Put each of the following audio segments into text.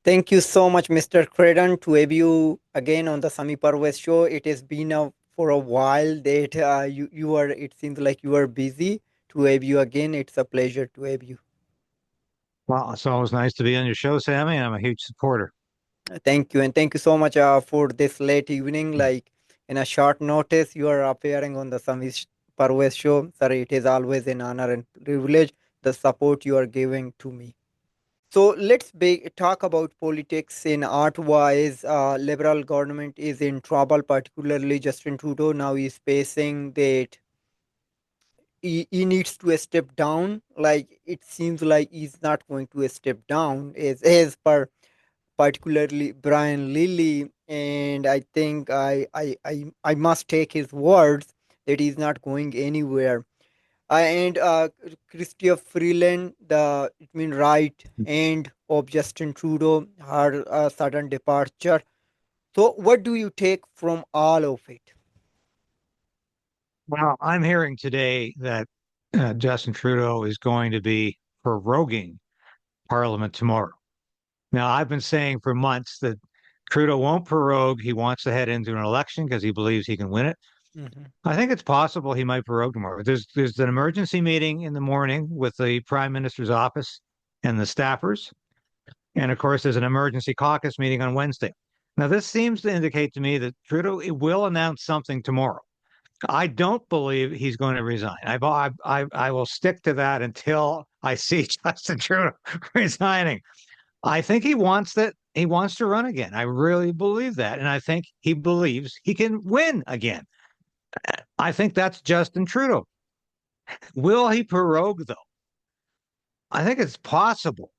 Thank you so much, Mr. Credon, to have you again on the Sami Parvez show. It has been for a while that you are. It seems like you are busy. To have you again, it's a pleasure to have you. Well, it's always nice to be on your show, Sammy, and I'm a huge supporter. Thank you, and thank you so much for this late evening. Like in a short notice, you are appearing on the Sami Parvez show. Sir, it is always an honor and privilege the support you are giving to me. So talk about politics in art wise. Liberal government is in trouble, particularly Justin Trudeau. Now he's facing that he needs to step down. Like it seems like he's not going to step down as per particularly Brian Lilly. And I think I must take his words that he's not going anywhere. And Chrystia Freeland, the it mean right hand of Justin Trudeau, her sudden departure. So, what do you take from all of it? Well, I'm hearing today that Justin Trudeau is going to be proroguing Parliament tomorrow. Now, I've been saying for months that Trudeau won't prorogue. He wants to head into an election because he believes he can win it. Hmm. I think it's possible he might prorogue tomorrow. There's an emergency meeting in the morning with the Prime Minister's office and the staffers. And of course, there's an emergency caucus meeting on Wednesday. Now, this seems to indicate to me that Trudeau will announce something tomorrow. I don't believe he's going to resign. I will stick to that until I see Justin Trudeau resigning. I think he wants that. He wants to run again. I really believe that. And I think he believes he can win again. I think that's Justin Trudeau. Will he prorogue, though? I think it's possible.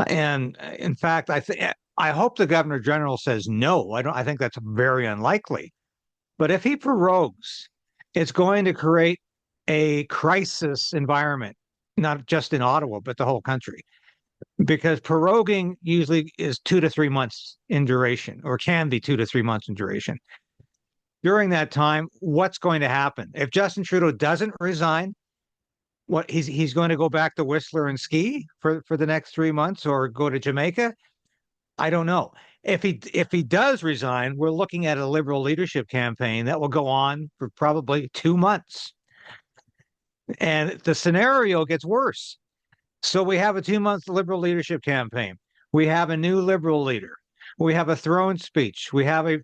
And in fact, I hope the Governor General says no. I think that's very unlikely. But if he prorogues, it's going to create a crisis environment, not just in Ottawa, but the whole country. Because proroguing usually is 2 to 3 months in duration, or can be 2 to 3 months in duration. During that time, what's going to happen? If Justin Trudeau doesn't resign, what he's going to go back to Whistler and ski for the next 3 months or go to Jamaica? I don't know. If he does resign, we're looking at a Liberal leadership campaign that will go on for probably 2 months. And the scenario gets worse. So we have a 2 month Liberal leadership campaign. We have a new Liberal leader. We have a throne speech. We have a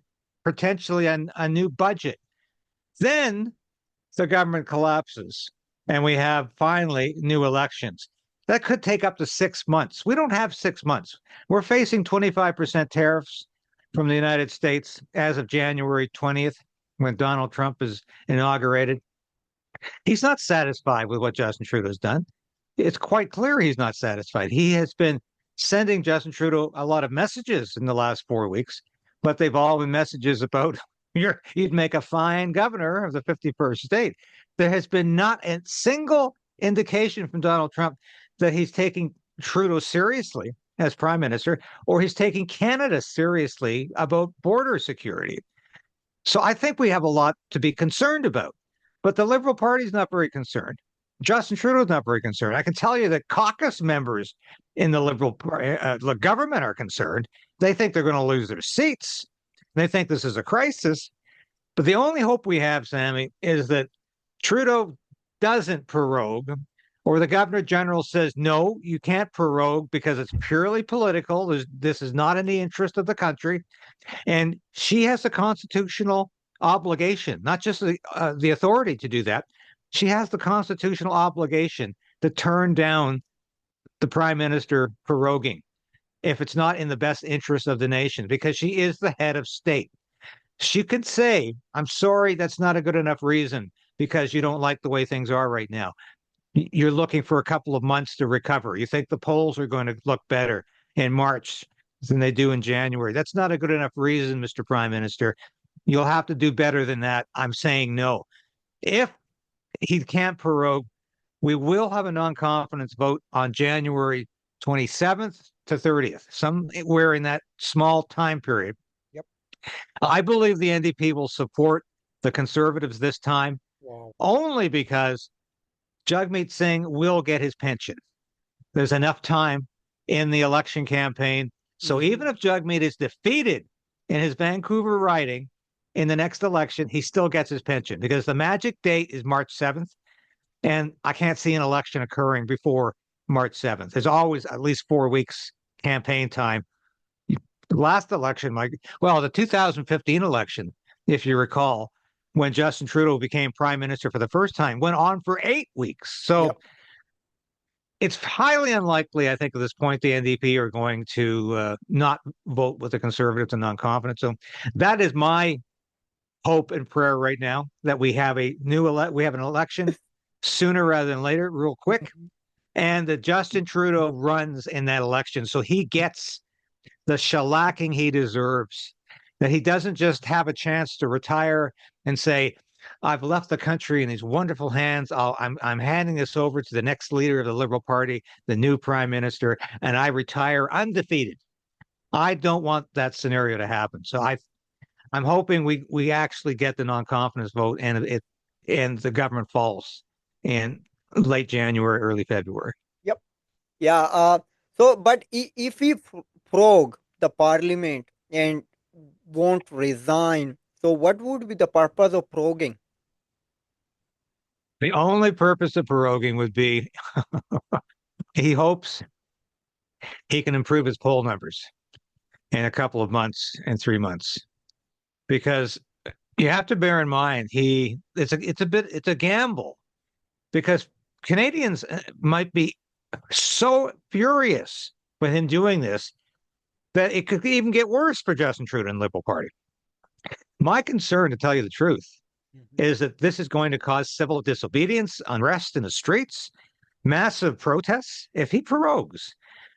potentially a new budget. Then the government collapses and we have finally new elections. That could take up to 6 months. We don't have 6 months. We're facing 25% tariffs from the United States as of January 20th, when Donald Trump is inaugurated. He's not satisfied with what Justin Trudeau's done. It's quite clear he's not satisfied. He has been sending Justin Trudeau a lot of messages in the last 4 weeks, but they've all been messages about you'd make a fine governor of the 51st state. There has been not a single indication from Donald Trump that he's taking Trudeau seriously as prime minister, or he's taking Canada seriously about border security. So I think we have a lot to be concerned about. But the Liberal Party is not very concerned. Justin Trudeau's not very concerned. I can tell you that caucus members in the Liberal government are concerned. They think they're going to lose their seats. They think this is a crisis. But the only hope we have, Sammy, is that Trudeau doesn't prorogue, or the Governor General says, no, you can't prorogue because it's purely political. This is not in the interest of the country. And she has a constitutional obligation, not just the authority to do that. She has the constitutional obligation to turn down the prime minister proroguing if it's not in the best interest of the nation, because she is the head of state. She could say, I'm sorry, that's not a good enough reason because you don't like the way things are right now. You're looking for a couple of months to recover. You think the polls are going to look better in March than they do in January. That's not a good enough reason, Mr. Prime Minister. You'll have to do better than that. I'm saying no. If he can't prorogue, we will have a non-confidence vote on January 27th to 30th, somewhere in that small time period. Yep. I believe the NDP will support the Conservatives this time Wow. only because Jagmeet Singh will get his pension. There's enough time in the election campaign So even Hmm. if Jagmeet is defeated in his Vancouver riding in the next election, he still gets his pension because the magic date is March 7th. And I can't see an election occurring before March 7th. There's always at least 4 weeks campaign time. The last election, well, the 2015 election, if you recall, when Justin Trudeau became prime minister for the first time, went on for 8 weeks. So Yep. it's highly unlikely, I think, at this point, the NDP are going to not vote with the Conservatives and non-confidence. So that is my hope and prayer right now that we have we have an election sooner rather than later, real quick, Mhm. and that Justin Trudeau runs in that election, so he gets the shellacking he deserves. That he doesn't just have a chance to retire and say, "I've left the country in these wonderful hands. I'm handing this over to the next leader of the Liberal Party, the new Prime Minister, and I retire undefeated." I don't want that scenario to happen. So I'm hoping we actually get the non-confidence vote and the government falls in late January, early February. Yep. Yeah. So, but if we prorogue the parliament and won't resign, so what would be the purpose of proroguing? The only purpose of proroguing would be he hopes he can improve his poll numbers in a couple of months and 3 months. Because you have to bear in mind it's a gamble because Canadians might be so furious with him doing this that it could even get worse for Justin Trudeau and the Liberal Party. My concern, to tell you the truth, Mhm. is that this is going to cause civil disobedience, unrest in the streets, massive protests if he prorogues,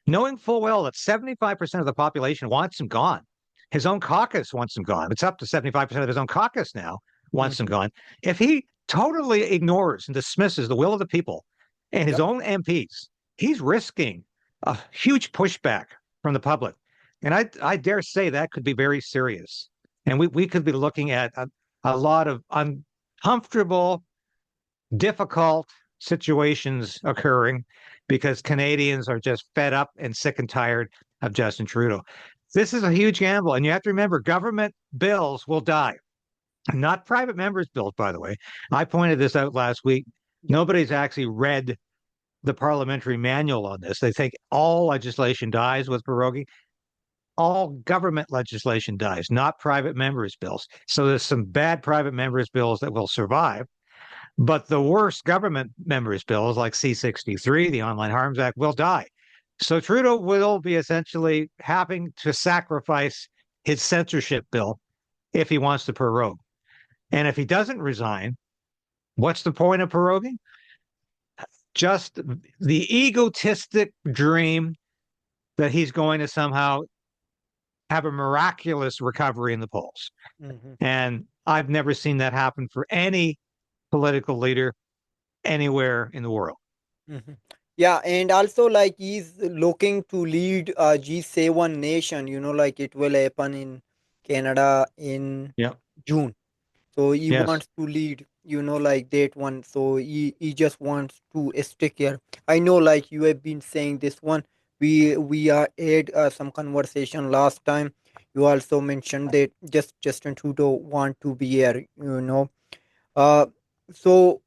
knowing full well that 75% of the population wants him gone. His own caucus wants him gone. It's up to 75% of his own caucus now wants him Mhm. gone. If he totally ignores and dismisses the will of the people and his Yep. own MPs, he's risking a huge pushback from the public. And I dare say that could be very serious. And we could be looking at a lot of uncomfortable, difficult situations occurring because Canadians are just fed up and sick and tired of Justin Trudeau. This is a huge gamble. And you have to remember government bills will die, not private members' bills, by the way. I pointed this out last week. Yep. Nobody's actually read the parliamentary manual on this. They think all legislation dies with proroguing. All government legislation dies, not private members' bills. So there's some bad private members' bills that will survive. But the worst government members' bills, like C-63, the Online Harms Act, will die. So Trudeau will be essentially having to sacrifice his censorship bill if he wants to prorogue. And if he doesn't resign, what's the point of proroguing? Just the egotistic dream that he's going to somehow have a miraculous recovery in the polls. Mhm. And I've never seen that happen for any political leader anywhere in the world. Mhm. Yeah, and also like he's looking to lead a G7 nation, like it will happen in Canada in Yeah. June. So he Yes. wants to lead, like that one. So he just wants to stick here. I know, like you have been saying this one. We had some conversation last time. You also mentioned that just Justin Trudeau want to be here. Uh, so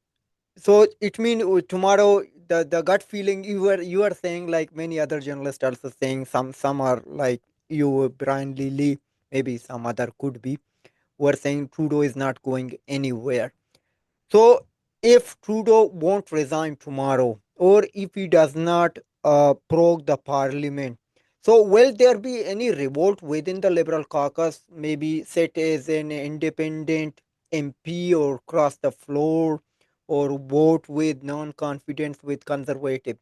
so it means tomorrow the gut feeling you are saying, like many other journalists also saying, some are like you, Brian Lilly, maybe some other could be, who are saying Trudeau is not going anywhere. So if Trudeau won't resign tomorrow, or if he does not prorogue the parliament, so will there be any revolt within the Liberal caucus? Maybe sit as an independent MP or cross the floor or vote with non-confidence with conservative.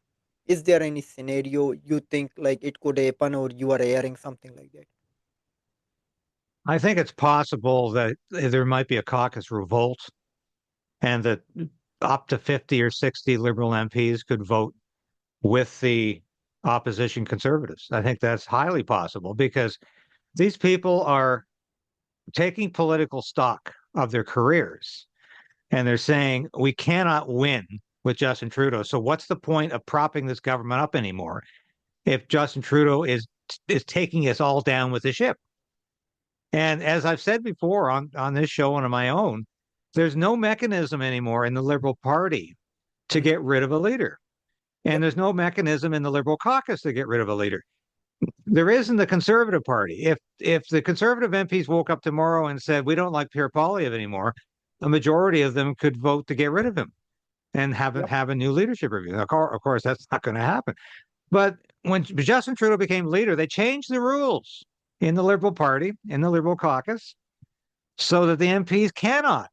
Is there any scenario you think like it could happen, or you are hearing something like that? I think it's possible that there might be a caucus revolt and that up to 50 or 60 Liberal MPs could vote with the opposition Conservatives. I think that's highly possible because these people are taking political stock of their careers and they're saying, we cannot win with Justin Trudeau. So what's the point of propping this government up anymore if Justin Trudeau is is taking us all down with the ship. And as I've said before on this show and on my own, there's no mechanism anymore in the Liberal Party to Mm. get rid of a leader. And Yep. there's no mechanism in the Liberal caucus to get rid of a leader. There is in the Conservative Party. If the Conservative MPs woke up tomorrow and said, we don't like Pierre Poilievre anymore, a majority of them could vote to get rid of him and Yep. have a new leadership review. Of course, that's not going to happen. But when Justin Trudeau became leader, they changed the rules in the Liberal Party, in the Liberal caucus, so that the MPs cannot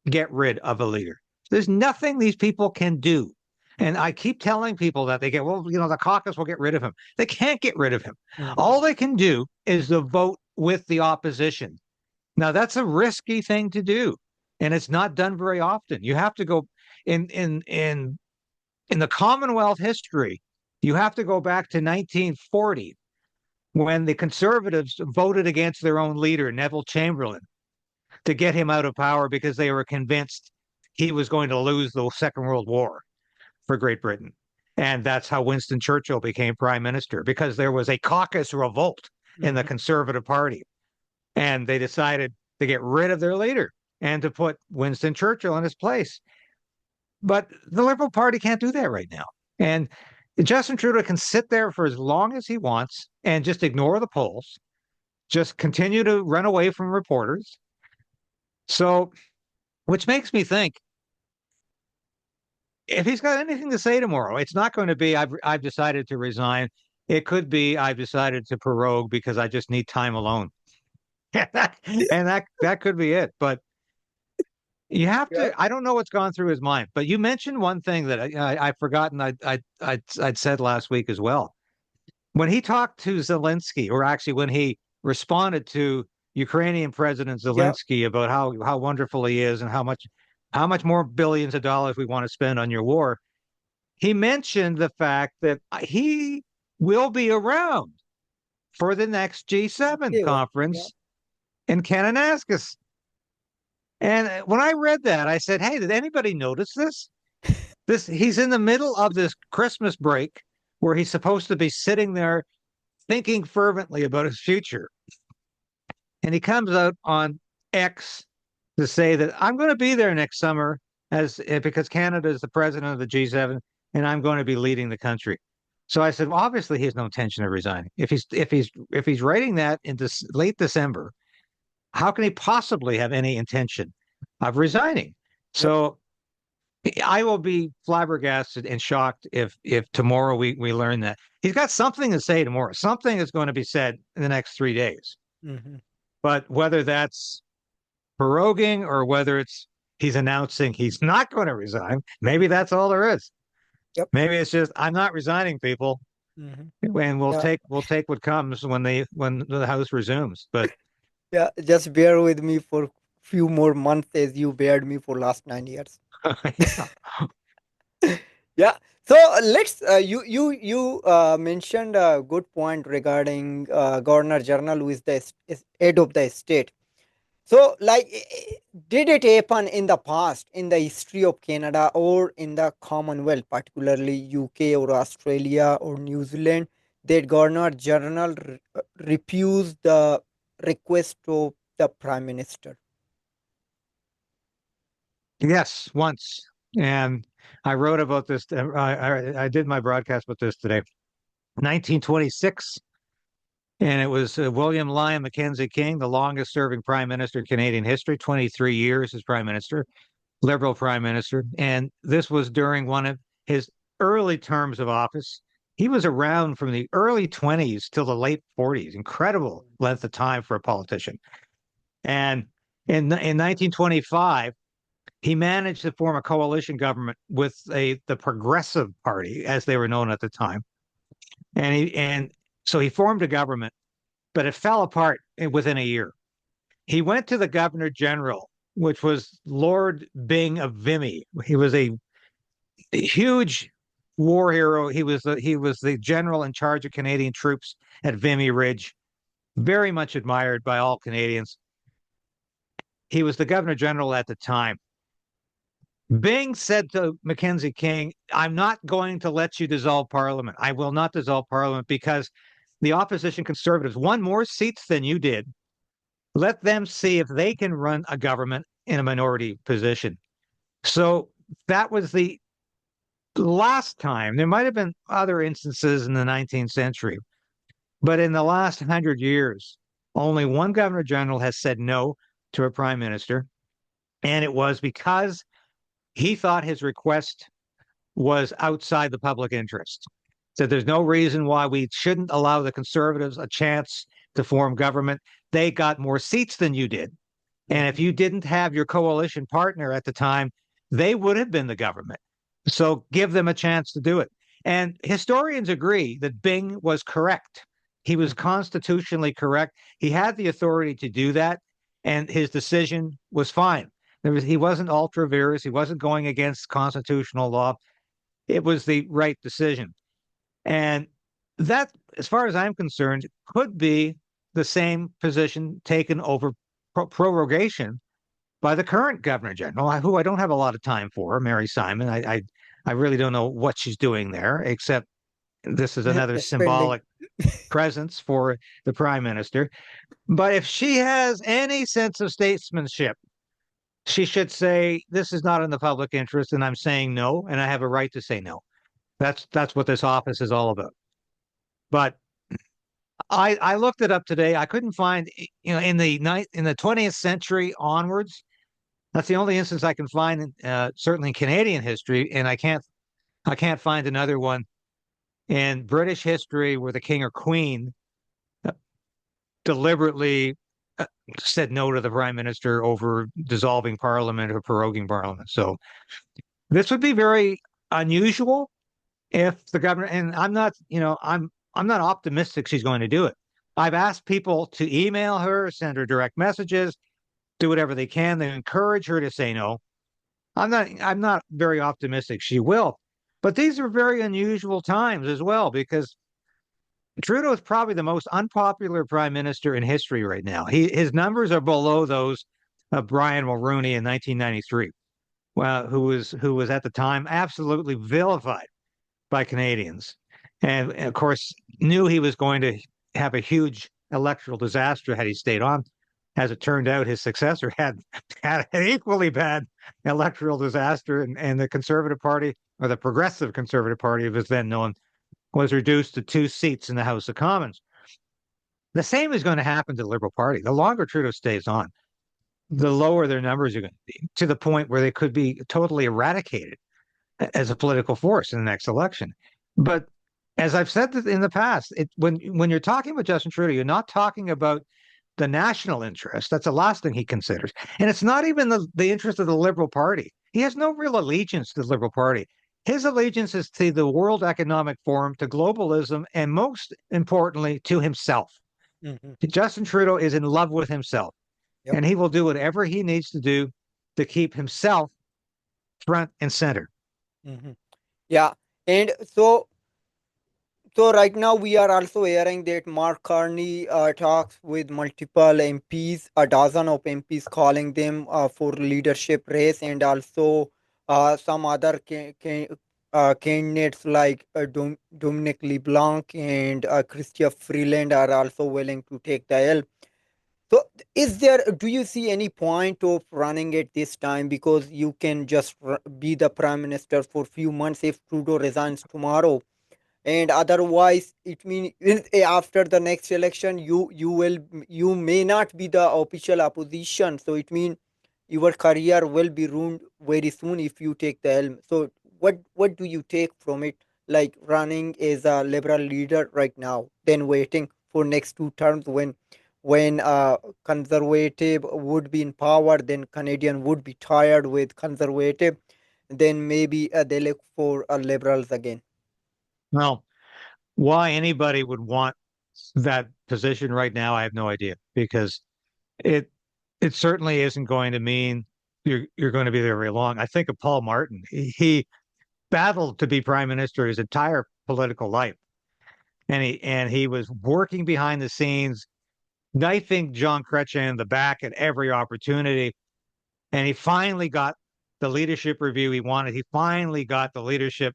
get rid of a leader. There's nothing these people can do. And I keep telling people that they get, well, the caucus will get rid of him. They can't get rid of him. Mhm. All they can do is to vote with the opposition. Now, that's a risky thing to do. And it's not done very often. You have to go in the Commonwealth history, you have to go back to 1940 when the Conservatives voted against their own leader, Neville Chamberlain, to get him out of power because they were convinced he was going to lose the Second World War for Great Britain. And that's how Winston Churchill became prime minister, because there was a caucus revolt in the Mhm. Conservative Party. And they decided to get rid of their leader and to put Winston Churchill in his place. But the Liberal Party can't do that right now. And Justin Trudeau can sit there for as long as he wants and just ignore the polls, just continue to run away from reporters. So, which makes me think, if he's got anything to say tomorrow, it's not going to be I've decided to resign. It could be I've decided to prorogue because I just need time alone. And that could be it. But you have Yeah. to. I don't know what's gone through his mind. But you mentioned one thing that I've forgotten. I'd said last week as well. When he talked to Zelensky, or actually when he responded to Ukrainian President Yeah. Zelensky about how wonderful he is and how much more billions of dollars we want to spend on your war, he mentioned the fact that he will be around for the next G7 Yeah. Yeah. conference in Kananaskis. And when I read that, I said, "Hey, did anybody notice this? This he's in the middle of this Christmas break where he's supposed to be sitting there thinking fervently about his future. And he comes out on X to say that I'm going to be there next summer because Canada is the president of the G7 and I'm going to be leading the country." So I said, well, obviously he has no intention of resigning. If he's writing that into late December, how can he possibly have any intention of resigning? Yep. So I will be flabbergasted and shocked if tomorrow we learn that he's got something to say tomorrow. Something is going to be said in the next 3 days. Mhm. But whether that's proroguing or whether it's he's announcing he's not going to resign, maybe that's all there is. Yep. Maybe it's just I'm not resigning, people, Mhm. and we'll Yeah. take what comes when the House resumes. But Yeah. Just bear with me for few more months as you bared me for last 9 years. yeah, Yeah. So you mentioned a good point regarding Governor General, who is the head of the state. So, like, did it happen in the past, in the history of Canada or in the Commonwealth, particularly UK or Australia or New Zealand, that Governor General refused the request of the Prime Minister? yes, once, and I wrote about this. I did my broadcast with this today. 1926. And it was William Lyon Mackenzie King, the longest serving prime minister in Canadian history, 23 years as prime minister, liberal prime minister. And this was during one of his early terms of office. He was around from the early 20s till the late 40s. Incredible length of time for a politician. And in 1925, he managed to form a coalition government with the Progressive Party, as they were known at the time. And so he formed a government, but it fell apart within a year. He went to the Governor General, which was Lord Byng of Vimy. He was a huge war hero. He was the general in charge of Canadian troops at Vimy Ridge, very much admired by all Canadians. He was the Governor General at the time. Byng said to Mackenzie King, "I'm not going to let you dissolve Parliament. I will not dissolve Parliament because the opposition conservatives won more seats than you did. Let them see if they can run a government in a minority position. So that was the last time. There might have been other instances in the 19th century, but in the last 100 years, only one governor general has said no to a prime minister. And it was because he thought his request was outside the public interest. So there's no reason why we shouldn't allow the conservatives a chance to form government. They got more seats than you did. And if Mhm. you didn't have your coalition partner at the time, they would have been the government. So give them a chance to do it. And historians agree that Byng was correct. He was Mhm. constitutionally correct. He had the authority to do that, and his decision was fine. He wasn't ultra vires. He wasn't going against constitutional law. It was the right decision. And that, as far as I'm concerned, could be the same position taken over prorogation by the current governor general, who I don't have a lot of time for, Mary Simon. I really don't know what she's doing there, except this is another Spending. symbolic presence for the prime minister. But if she has any sense of statesmanship, she should say, this is not in the public interest, and I'm saying no, and I have a right to say no. That's what this office is all about. But I looked it up today. I couldn't find, in the 20th century onwards, that's the only instance I can find, certainly in Canadian history, and I can't find another one in British history where the king or queen uh, deliberately uh, said no to the prime minister over dissolving parliament or proroguing parliament. So this would be very unusual if the governor, and I'm not optimistic she's going to do it. I've asked people to email her, send her direct messages, do whatever they can. They encourage her to say no. I'm not very optimistic she will. But these are very unusual times as well, because Trudeau is probably the most unpopular prime minister in history right now. His numbers are below those of Brian Mulroney in 1993, well, who was at the time absolutely vilified by Canadians, and of course knew he was going to have a huge electoral disaster had he stayed on. As it turned out, his successor had an equally bad electoral disaster, and the Conservative Party, or the Progressive Conservative Party, as then known, was reduced to 2 seats in the House of Commons. The same is going to happen to the Liberal Party. The longer Trudeau stays on, the lower their numbers are going to be, to the point where they could be totally eradicated as a political force in the next election. But as I've said in the past, when you're talking about Justin Trudeau, you're not talking about the national interest. That's the last thing he considers. And it's not even the interest of the Liberal Party. He has no real allegiance to the Liberal Party. His allegiance is to the World Economic Forum, to globalism, and most importantly, to himself. Mhm. Justin Trudeau is in love with himself, Yep. and he will do whatever he needs to do to keep himself front and center. Mhm. Yeah. And so right now we are also hearing that Mark Carney talks with multiple MPs, a dozen of MPs, calling them for leadership race, and also some other candidates like Dominic LeBlanc and Chrystia Freeland are also willing to take the helm. So, do you see any point of running at this time? Because you can just be the prime minister for few months if Trudeau resigns tomorrow, and otherwise it means after the next election you may not be the official opposition, so it means your career will be ruined very soon if you take the helm. So what do you take from it, like running as a liberal leader right now, then waiting for next 2 terms when conservative would be in power, then Canadian would be tired with conservative, then maybe they look for liberals again. Well, why anybody would want that position right now, I have no idea, because it it certainly isn't going to mean you're going to be there very long. I think of Paul Martin. He battled to be prime minister his entire political life, and he was working behind the scenes, knifing John Chrétien in the back at every opportunity, and he finally got the leadership review he wanted. He finally got the leadership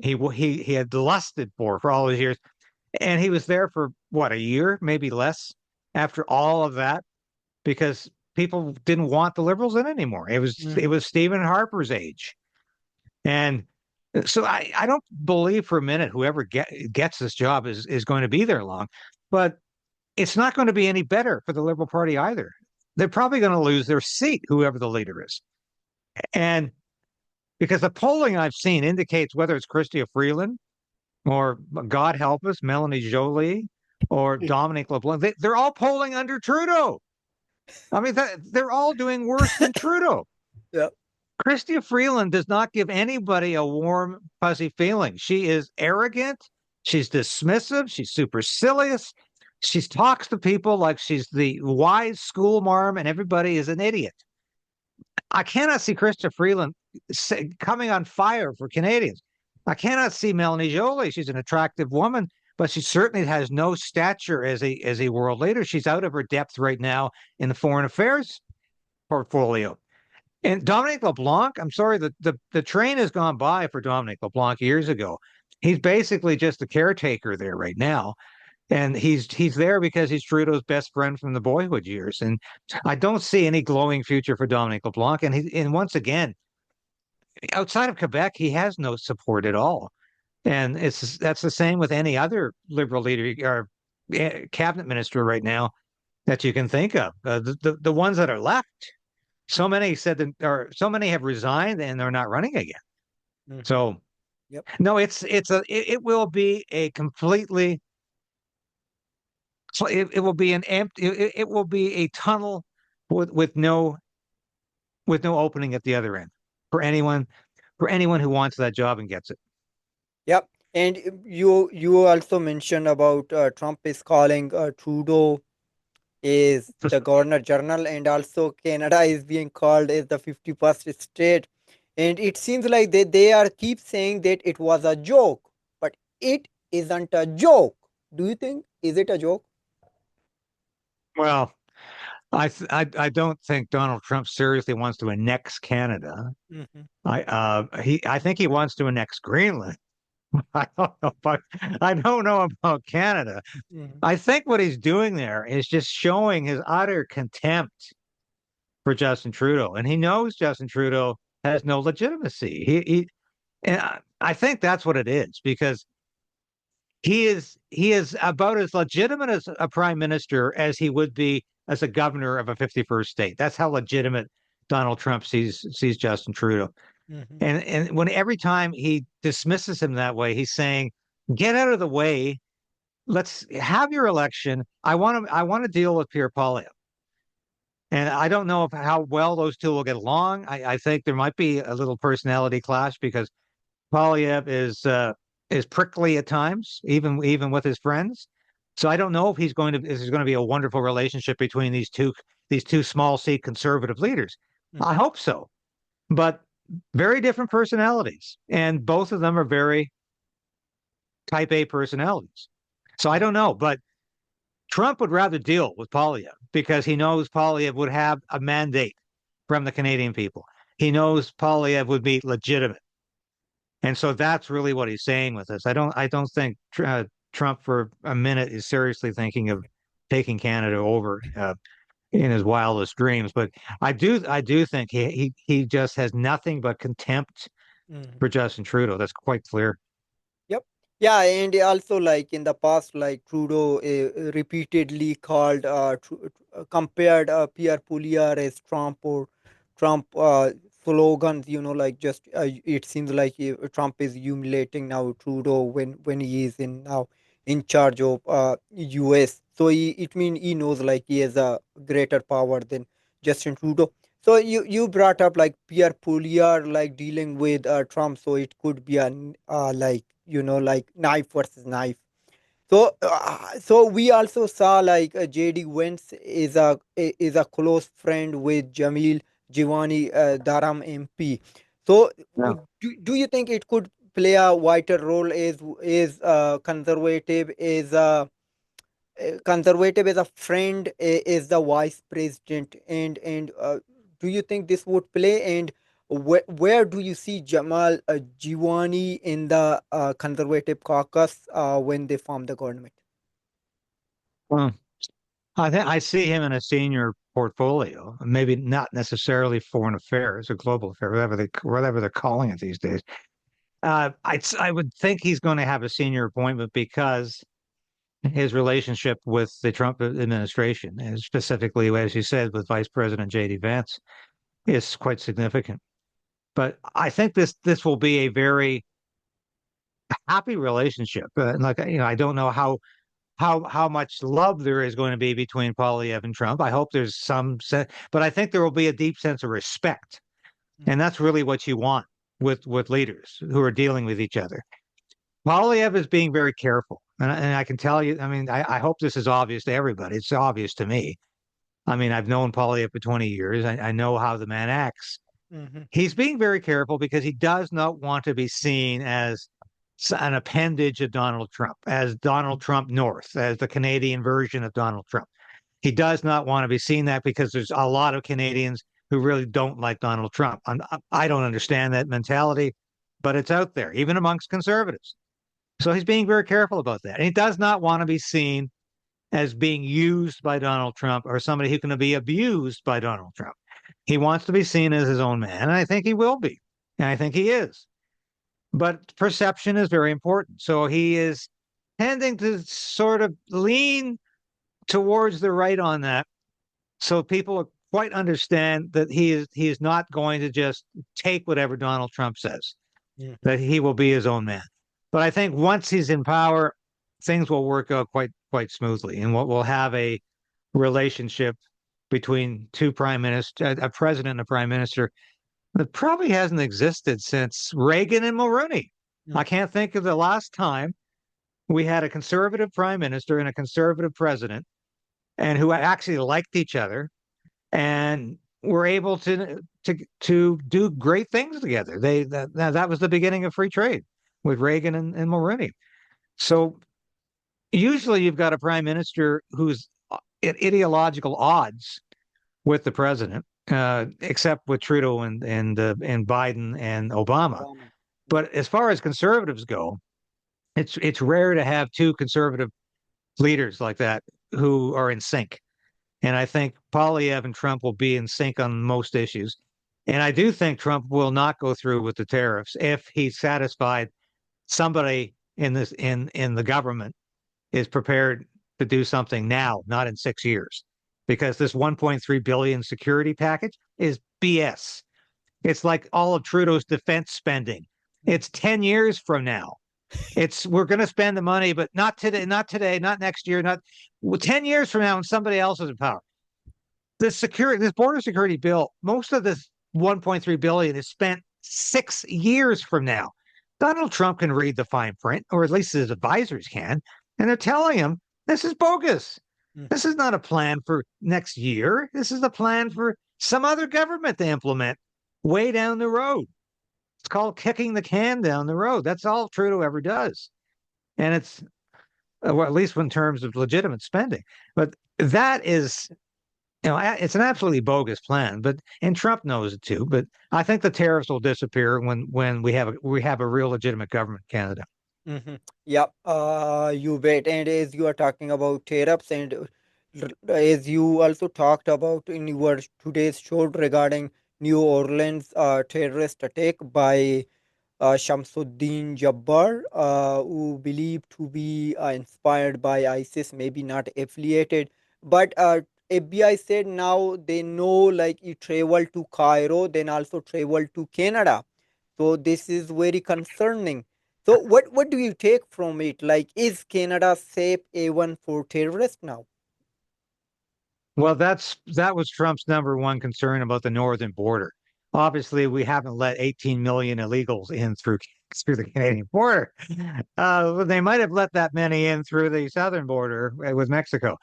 he had lusted for all these years. And he was there for what, a year, maybe less, after all of that, because people didn't want the liberals in anymore. It Mm-hmm. was Stephen Harper's age. And so I don't believe for a minute whoever gets this job is going to be there long. But it's not going to be any better for the Liberal Party either. They're probably going to lose their seat, whoever the leader is. And because the polling I've seen indicates whether it's Chrystia Freeland or, God help us, Melanie Jolie or Dominic LeBlanc, they're all polling under Trudeau. I mean, they're all doing worse than Trudeau. Yeah. Chrystia Freeland does not give anybody a warm, fuzzy feeling. She is arrogant. She's dismissive. She's supercilious. She talks to people like she's the wise school marm and everybody is an idiot. I cannot see Chrystia Freeland coming on fire for Canadians. I cannot see Melanie Jolie. She's an attractive woman, but she certainly has no stature as a world leader. She's out of her depth right now in the foreign affairs portfolio. And Dominic LeBlanc, I'm sorry, the train has gone by for Dominic LeBlanc years ago. He's basically just the caretaker there right now. And he's there because he's Trudeau's best friend from the boyhood years. And I don't see any glowing future for Dominic LeBlanc. And once again, outside of Quebec, he has no support at all. And that's the same with any other Liberal leader or cabinet minister right now that you can think of. The ones that are left, so many said that, or so many have resigned and they're not running again. Mm-hmm. So Yep. no, it will be a completely, it will be an empty, it will be a tunnel with no opening at the other end for anyone who wants that job and gets it. Yep. And you also mentioned about Trump is calling Trudeau is the governor general, and also Canada is being called as the 51st state. And it seems like they are keep saying that it was a joke, but it isn't a joke. Do you think is it a joke? Well, I don't think Donald Trump seriously wants to annex Canada. Mm-hmm. I think he wants to annex Greenland. I don't know about Canada. Mm-hmm. I think what he's doing there is just showing his utter contempt for Justin Trudeau, and he knows Justin Trudeau has no legitimacy. And I think that's what it is because he is about as legitimate as a prime minister as he would be as a governor of a 51st state. That's how legitimate Donald Trump sees Justin Trudeau. Mm-hmm. And when every time he dismisses him that way, he's saying, "Get out of the way. Let's have your election. I want to deal with Pierre Poilievre." And I don't know how well those two will get along. I think there might be a little personality clash because Polyev is prickly at times, even with his friends. So I don't know if this is going to be a wonderful relationship between these two small C conservative leaders. I Mm-hmm. hope so, but very different personalities, and both of them are very type A personalities. So I Yep. don't know, but Trump would rather deal with Polyev because he knows Polyev would have a mandate from the Canadian people. He knows Polyev would be legitimate. And so that's really what he's saying with this. I don't think Trump for a minute is seriously thinking of taking Canada over in his wildest dreams. But I do think he just has nothing but contempt Mm-hmm. for Justin Trudeau. That's quite clear. Yep. Yeah, and also like in the past, like Trudeau repeatedly called, compared Pierre Pouliot as Trump or Trump slogans. Like just it seems like Trump is humiliating now Trudeau when he is in now in charge of U.S. So it means he knows like he has a greater power than Justin Trudeau. So you brought up like Pierre Pouliot like dealing with Trump, so it could be a like like knife versus knife. So we also saw like JD Wentz is a close friend with Jamil Jivani Dharam MP. So Yeah. do you think it could play a vital role as conservative as a friend is the vice president, and do you think this would play, and Where do you see Jamal Jiwani in the Conservative caucus when they form the government? Well, I think I see him in a senior portfolio, maybe not necessarily foreign affairs or global affairs, whatever they're calling it these days. I would think he's going to have a senior appointment because his relationship with the Trump administration, and specifically, as you said, with Vice President J.D. Vance, is quite significant. But I think this will be a very happy relationship. I don't know how much love there is going to be between Polyev and Trump. I hope there's but I think there will be a deep sense of respect, and that's really what you want with leaders who are dealing with each other. Polyev is being very careful, and I can tell you. I mean, I hope this is obvious to everybody. It's obvious to me. I mean, I've known Polyev for 20 years. I know how the man acts. Mm-hmm. He's being very careful because he does not want to be seen as an appendage of Donald Trump, as Donald Trump North, as the Canadian version of Donald Trump. He does not want to be seen that because there's a lot of Canadians who really don't like Donald Trump. I don't understand that mentality, but it's out there, even amongst conservatives. So he's being very careful about that. And he does not want to be seen as being used by Donald Trump or somebody who can be abused by Donald Trump. He wants to be seen as his own man, and I think he will be. And I think he is. But perception is very important. So he is tending to sort of lean towards the right on that. So people quite understand that he is not going to just take whatever Donald Trump says, that he will be his own man. But I think once he's in power, things will work out quite smoothly, and we'll have a relationship between two prime ministers, a president and a prime minister, that probably hasn't existed since Reagan and Mulroney. I can't think of the last time we had a conservative prime minister and a conservative president, and who actually liked each other and were able to do great things together. That was the beginning of free trade with Reagan and Mulroney. So usually you've got a prime minister who's at ideological odds with the president, except with Trudeau and Biden and Obama. Obama. But as far as conservatives go, it's rare to have two conservative leaders like that who are in sync. And I think Polyev and Trump will be in sync on most issues. And I do think Trump will not go through with the tariffs if he's satisfied somebody in the government is prepared to do something now, not in 6 years, because this 1.3 billion security package is BS. It's like all of Trudeau's defense spending. It's 10 years from now. We're going to spend the money, but not today, not next year, not 10 years from now when somebody else is in power. This border security bill, most of this 1.3 billion is spent 6 years from now. Donald Trump can read the fine print, or at least his advisors can, and they're telling him this is bogus. This is not a plan for next year. This is a plan for some other government to implement way down the road. It's called kicking the can down the road. That's all Trudeau ever does. And it's, well, at least in terms of legitimate spending. But that is, it's an absolutely bogus plan. And Trump knows it too. But I think the tariffs will disappear when we have a real legitimate government in Canada. Mm-hmm. Yep, you bet. And as you are talking about tariffs, and as you also talked about in your today's show regarding New Orleans terrorist attack by Shamsuddin Jabbar, who believed to be inspired by ISIS, maybe not affiliated, but FBI said now they know like he traveled to Cairo, then also traveled to Canada. So this is very concerning. So what do you take from it? Like, is Canada safe haven for terrorists now? Well, that was Trump's number one concern about the northern border. Obviously, we haven't let 18 million illegals in through the Canadian border. They might have let that many in through the southern border with Mexico.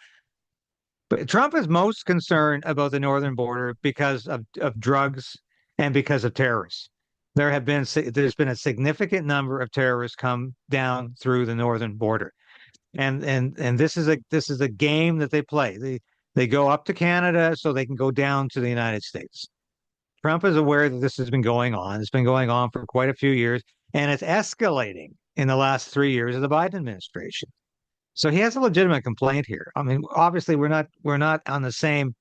But Trump is most concerned about the northern border because of drugs and because of terrorists. There's been a significant number of terrorists come down through the northern border. And this is a game that they play. They go up to Canada so they can go down to the United States. Trump is aware that this has been going on. It's been going on for quite a few years, and it's escalating in the last 3 years of the Biden administration. So he has a legitimate complaint here. I mean, obviously, we're not on the same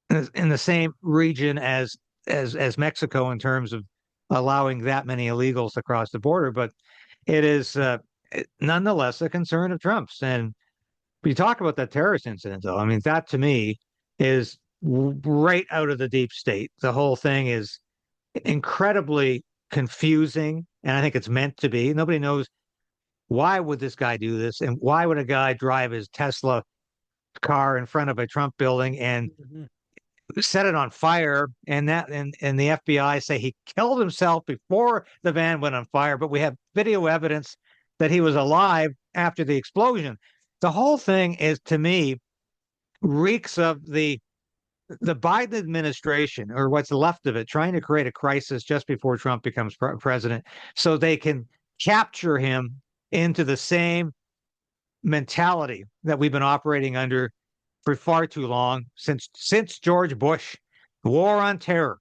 in the same region as Mexico in terms of allowing that many illegals to cross the border, but it is nonetheless a concern of Trump's. And we talk about that terrorist incident, though. I mean, that to me is right out of the deep state. The whole thing is incredibly confusing, and I think it's meant to be. Nobody knows why would this guy do this, and why would a guy drive his Tesla car in front of a Trump building and Mhm. set it on fire, and the FBI say he killed himself before the van went on fire, but we have video evidence that he was alive after the explosion. The whole thing is, to me, reeks of the Biden administration, or what's left of it, trying to create a crisis just before Trump becomes president so they can capture him into the same mentality that we've been operating under for far too long, since George Bush. War on terror.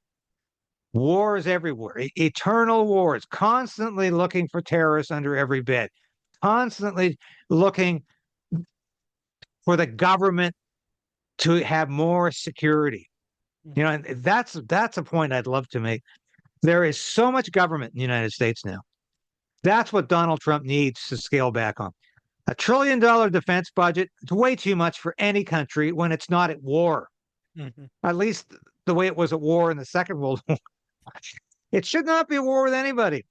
Wars everywhere. Eternal wars. Constantly looking for terrorists under every bed. Constantly looking for the government to have more security. You know, Mhm. and that's a point I'd love to make. There is so much government in the United States now. That's what Donald Trump needs to scale back on. $1 trillion defense budget, it's way too much for any country when it's not at war. Mhm. At least the way it was at war in the Second World War. It should not be a war with anybody.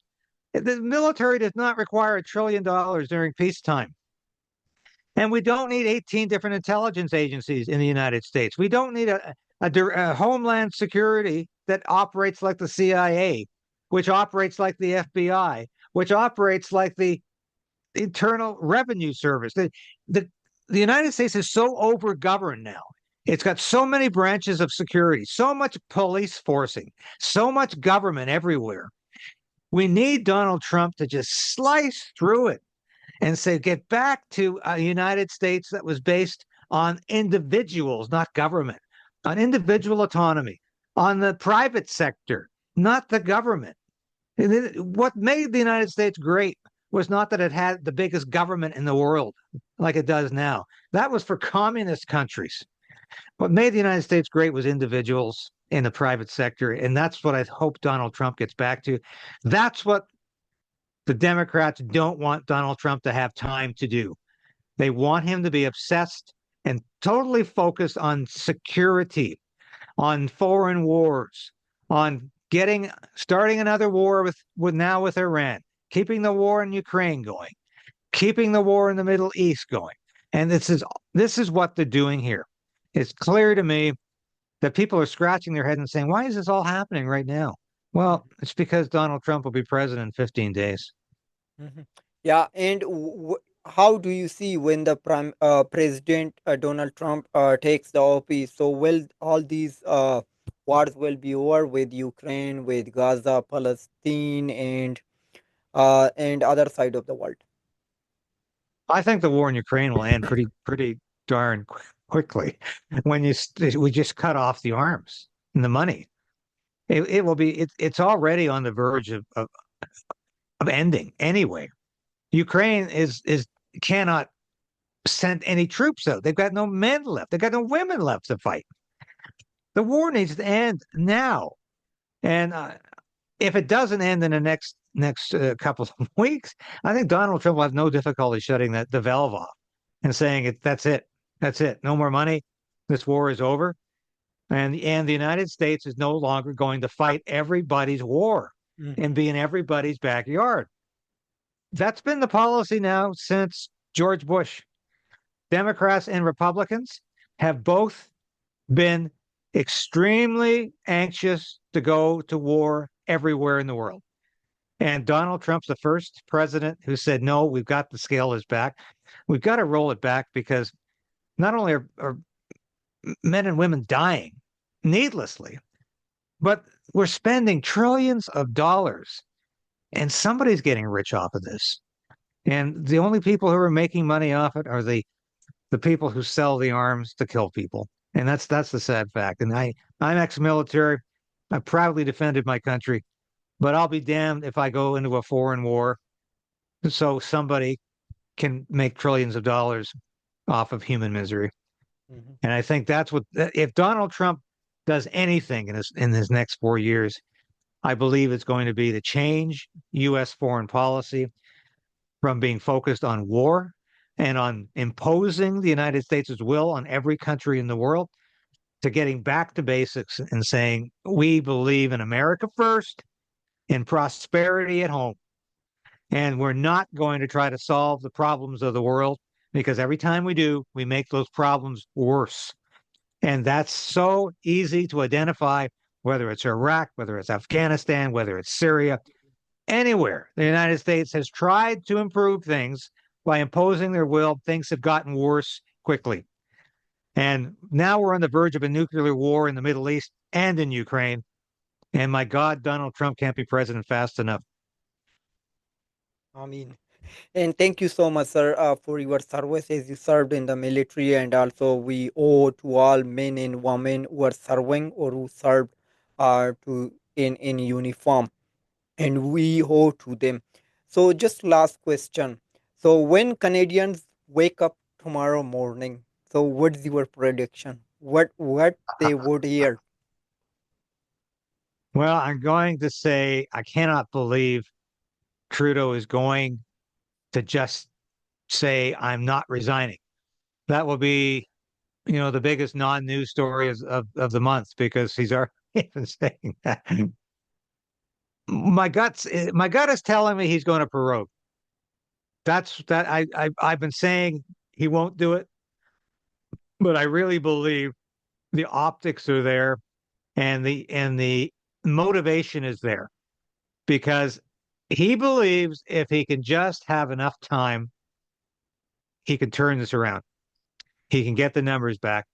The military does not require $1 trillion during peacetime. And we don't need 18 different intelligence agencies in the United States. We don't need a homeland security that operates like the CIA, which operates like the FBI, which operates like the Internal Revenue Service. The, the United States is so overgoverned now. It's got so many branches of security, so much police forcing, so much government everywhere. We need Donald Trump to just slice through it and say, get back to a United States that was based on individuals, not government, on individual autonomy, on the private sector, not the government. What made the United States great was not that it had the biggest government in the world like it does now. That was for communist countries. What made the United States great was individuals in the private sector. And that's what I hope Donald Trump gets back to. That's what the Democrats don't want Donald Trump to have time to do. They want him to be obsessed and totally focused on security, on foreign wars, on starting another war with Iran, keeping the war in Ukraine going, keeping the war in the Middle East going. And this is what they're doing here. It's clear to me that people are scratching their head and saying, why is this all happening right now? Well, Mhm. it's because Donald Trump will be president in 15 days. Mhm. Yeah, and how do you see when the prime president Donald Trump takes the office? So will all these wars will be over with Ukraine, with Gaza, Palestine, and other side of the world? I think the war in Ukraine will end pretty darn quickly when we just cut off the arms and the money. It will be it's already on the verge of ending anyway. Ukraine is cannot send any troops out. They've got no men left. They've got no women left to fight. The war needs to end now. And if it doesn't end in the next couple of weeks, I think Donald Trump will have no difficulty shutting the valve off and saying that's it, that's it, no more money, this war is over, and the United States is no longer going to fight everybody's war and Mhm. be in everybody's backyard. That's been the policy now since George Bush. Democrats and Republicans have both been extremely anxious to go to war everywhere in the world. And Donald Trump's the first president who said, no, we've got to scale this back. We've got to roll it back because not only are men and women dying needlessly, but we're spending trillions of dollars and somebody's getting rich off of this. And the only people who are making money off it are the people who sell the arms to kill people. And that's the sad fact. And I'm ex-military. I proudly defended my country, but I'll be damned if I go into a foreign war so somebody can make trillions of dollars off of human misery. Mhm. And I think that's what if Donald Trump does anything in his next 4 years, I believe it's going to be to change U.S. foreign policy from being focused on war and on imposing the United States' will on every country in the world to getting back to basics and saying we believe in America first, in prosperity at home. And we're not going to try to solve the problems of the world because every time we do, we make those problems worse. And that's so easy to identify, whether it's Iraq, whether it's Afghanistan, whether it's Syria, anywhere. The United States has tried to improve things by imposing their will. Things have gotten worse quickly. And now we're on the verge of a nuclear war in the Middle East and in Ukraine. And my God, Donald Trump can't be president fast enough. I mean, and thank you so much, sir, for your services. You served in the military, and also we owe to all men and women who are serving or who served to in uniform, and we owe to them. So, just last question. So, when Canadians wake up tomorrow morning, so what's your prediction? What they would hear? Well, I'm going to say I cannot believe Trudeau is going to just say, I'm not resigning. That will be, the biggest non-news story of the month because he's already been saying that. My gut is telling me he's going to prorogue. I've been saying he won't do it, but I really believe the optics are there and the motivation is there because he believes if he can just have enough time, he can turn this around. He can get the numbers back.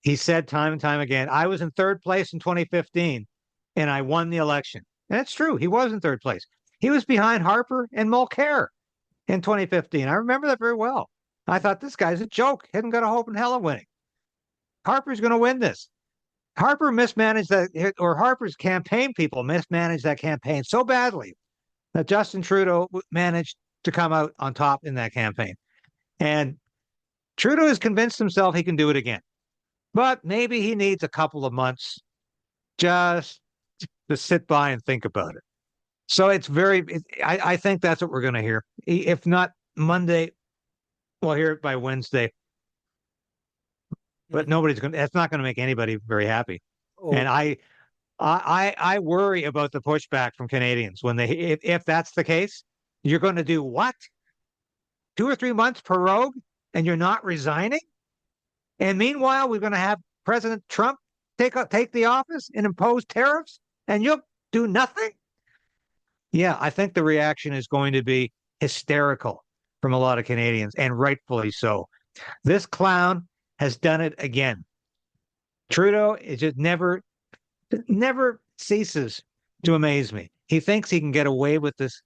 He said time and time again, I was in third place in 2015 and I won the election. And it's true. He was in third place. He was behind Harper and Mulcair in 2015. I remember that very well. I thought this guy's a joke. Hadn't got a hope in hell of winning. Harper's going to win this. Harper mismanaged that, or Harper's campaign people mismanaged that campaign so badly that Justin Trudeau managed to come out on top in that campaign. And Trudeau has convinced himself he can do it again. But maybe he needs a couple of months just to sit by and think about it. So I think that's what we're going to hear. If not Monday, we'll hear it by Wednesday. But Mhm. that's not going to make anybody very happy. And Okay. I worry about the pushback from Canadians when if that's the case, you're going to do what? 2 or 3 months prorogue and you're not resigning? And meanwhile, we're going to have President Trump take the office and impose tariffs, and you'll do nothing. Yeah, I think the reaction is going to be hysterical from a lot of Canadians, and rightfully so. This clown has done it again. Trudeau is just never ceases to amaze me. He thinks he can get away with this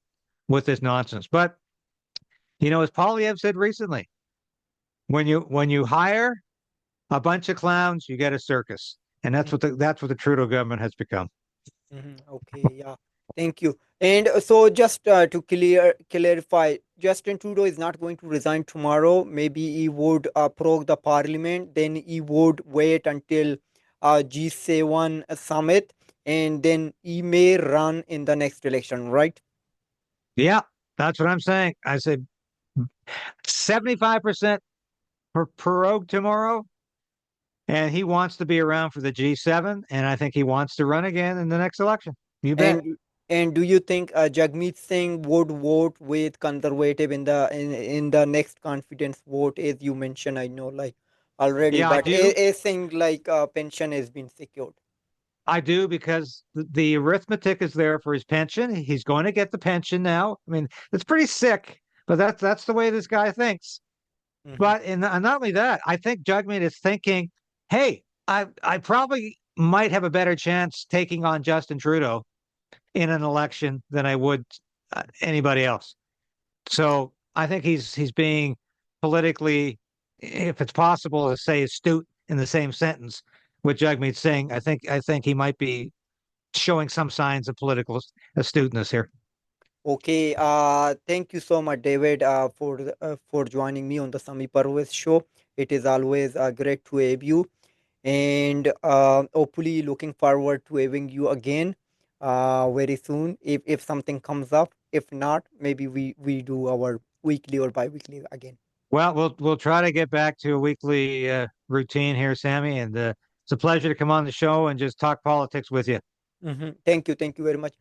nonsense, but as Polyev said recently, when you hire a bunch of clowns, you get a circus. And that's what the Trudeau government has become. Okay, yeah. Thank you. And so, just to clarify, Justin Trudeau is not going to resign tomorrow. Maybe he would prorogue the parliament. Then he would wait until G7 summit, and then he may run in the next election, right? Yeah, that's what I'm saying. I said 75% for prorogue tomorrow, and he wants to be around for the G7, and I think he wants to run again in the next election. You bet. And do you think Jagmeet Singh would vote with conservative in the next confidence vote, as you mentioned? I know, like already, Yeah, I but do. a thing like pension has been secured. I do because the arithmetic is there for his pension. He's going to get the pension now. I mean, it's pretty sick, but that's the way this guy thinks. Hmm. And not only that, I think Jugmeat is thinking, hey, I probably might have a better chance taking on Justin Trudeau in an election than I would anybody else. So I think he's being politically, if it's possible to say astute in the same sentence with Jagmeet Singh. I think he might be showing some signs of political astuteness here. Okay, thank you so much, David, for joining me on the Sami Parvez show. It is always great to have you, and hopefully looking forward to having you again very soon. If something comes up, if not, maybe we do our weekly or bi-weekly again. Well, we'll try to get back to a weekly routine here, Sammy, and it's a pleasure to come on the show and just talk politics with you. Thank you very much.